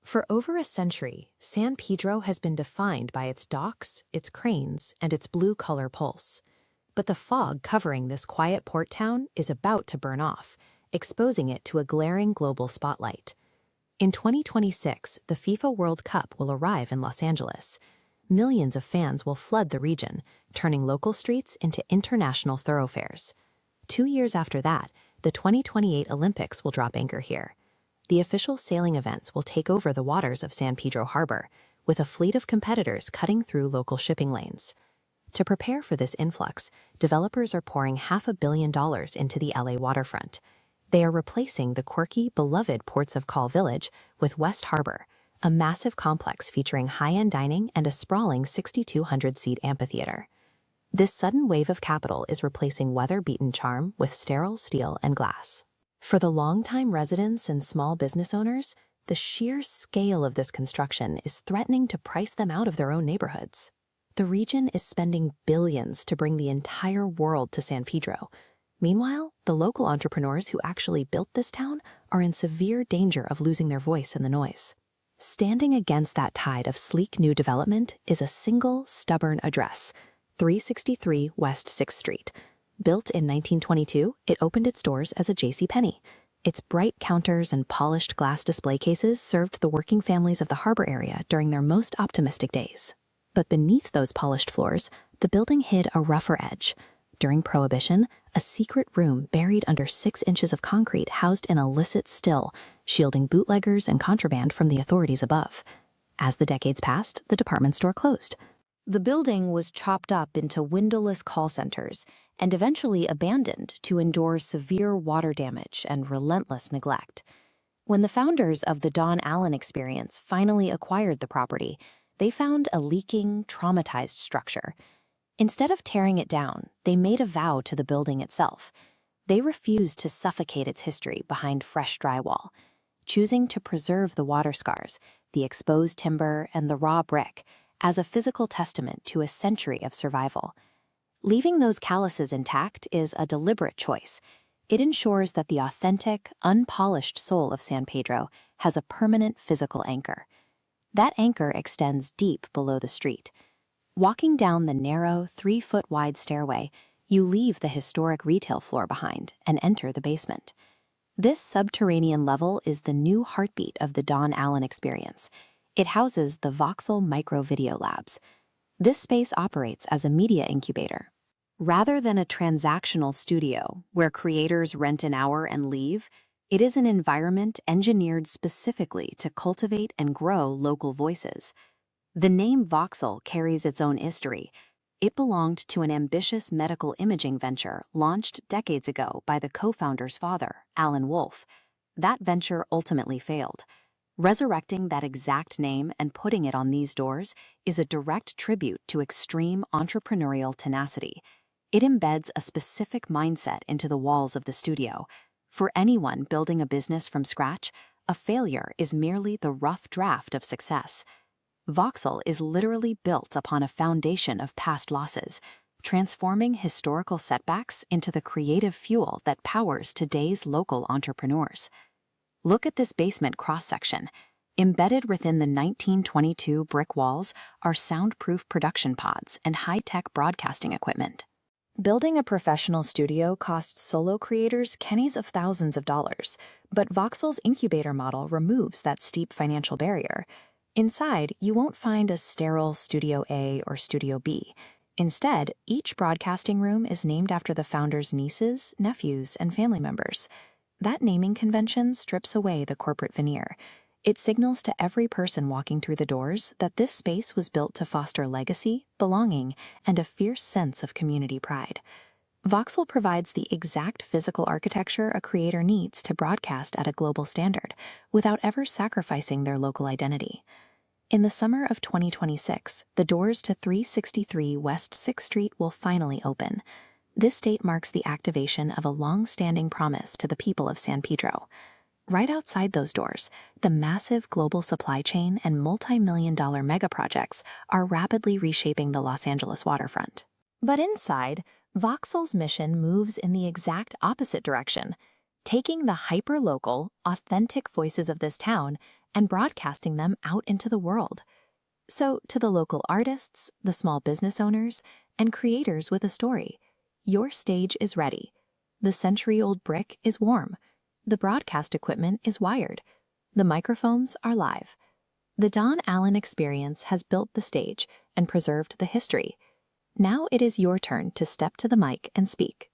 For over a century, San Pedro has been defined by its docks, its cranes, and its blue-color pulse. But the fog covering this quiet port town is about to burn off, exposing it to a glaring global spotlight. In 2026, the FIFA World Cup will arrive in Los Angeles. Millions of fans will flood the region, turning local streets into international thoroughfares. 2 years after that, the 2028 Olympics will drop anchor here. The official sailing events will take over the waters of San Pedro Harbor, with a fleet of competitors cutting through local shipping lanes. To prepare for this influx, developers are pouring $500 million into the LA waterfront. They are replacing the quirky, beloved Ports of Call Village with West Harbor, a massive complex featuring high-end dining and a sprawling 6,200-seat amphitheater. This sudden wave of capital is replacing weather-beaten charm with sterile steel and glass. For the longtime residents and small business owners, the sheer scale of this construction is threatening to price them out of their own neighborhoods. The region is spending billions to bring the entire world to San Pedro. Meanwhile, the local entrepreneurs who actually built this town are in severe danger of losing their voice in the noise. Standing against that tide of sleek new development is a single, stubborn address, 363 West 6th Street. Built in 1922, it opened its doors as a Penney. Its bright counters and polished glass display cases served the working families of the harbor area during their most optimistic days. But beneath those polished floors, the building hid a rougher edge. During Prohibition, a secret room buried under 6 inches of concrete housed an illicit still, shielding bootleggers and contraband from the authorities above. As the decades passed, the department store closed. The building was chopped up into windowless call centers and eventually abandoned to endure severe water damage and relentless neglect. When the founders of the Donn Allan experience finally acquired the property, they found a leaking, traumatized structure. Instead of tearing it down, they made a vow to the building itself. They refused to suffocate its history behind fresh drywall, choosing to preserve the water scars, the exposed timber, and the raw brick as a physical testament to a century of survival. Leaving those calluses intact is a deliberate choice. It ensures that the authentic, unpolished soul of San Pedro has a permanent physical anchor. That anchor extends deep below the street. Walking down the narrow, 3-foot-wide stairway, you leave the historic retail floor behind and enter the basement. This subterranean level is the new heartbeat of the Donn Allan experience. It houses the Voxel Micro Video Labs. This space operates as a media incubator. Rather than a transactional studio where creators rent an hour and leave, it is an environment engineered specifically to cultivate and grow local voices. The name Voxel carries its own history. It belonged to an ambitious medical imaging venture launched decades ago by the co-founder's father, Allan. That venture ultimately failed. Resurrecting that exact name and putting it on these doors is a direct tribute to extreme entrepreneurial tenacity. It embeds a specific mindset into the walls of the studio. For anyone building a business from scratch, a failure is merely the rough draft of success. Voxel is literally built upon a foundation of past losses, transforming historical setbacks into the creative fuel that powers today's local entrepreneurs. Look at this basement cross-section. Embedded within the 1922 brick walls are soundproof production pods and high-tech broadcasting equipment. Building a professional studio costs solo creators tens of thousands of dollars, but Voxel's incubator model removes that steep financial barrier. Inside, you won't find a sterile Studio A or Studio B. Instead, each broadcasting room is named after the founder's nieces, nephews, and family members. That naming convention strips away the corporate veneer. It signals to every person walking through the doors that this space was built to foster legacy, belonging, and a fierce sense of community pride. Voxel provides the exact physical architecture a creator needs to broadcast at a global standard, without ever sacrificing their local identity. In the summer of 2026, the doors to 363 West 6th Street will finally open. This date marks the activation of a long-standing promise to the people of San Pedro. Right outside those doors, the massive global supply chain and multi-million-dollar mega-projects are rapidly reshaping the Los Angeles waterfront. But inside, Voxel's mission moves in the exact opposite direction, taking the hyper-local, authentic voices of this town and broadcasting them out into the world. So, to the local artists, the small business owners, and creators with a story, your stage is ready. The century-old brick is warm. The broadcast equipment is wired. The microphones are live. The Donn Allan experience has built the stage and preserved the history. Now it is your turn to step to the mic and speak.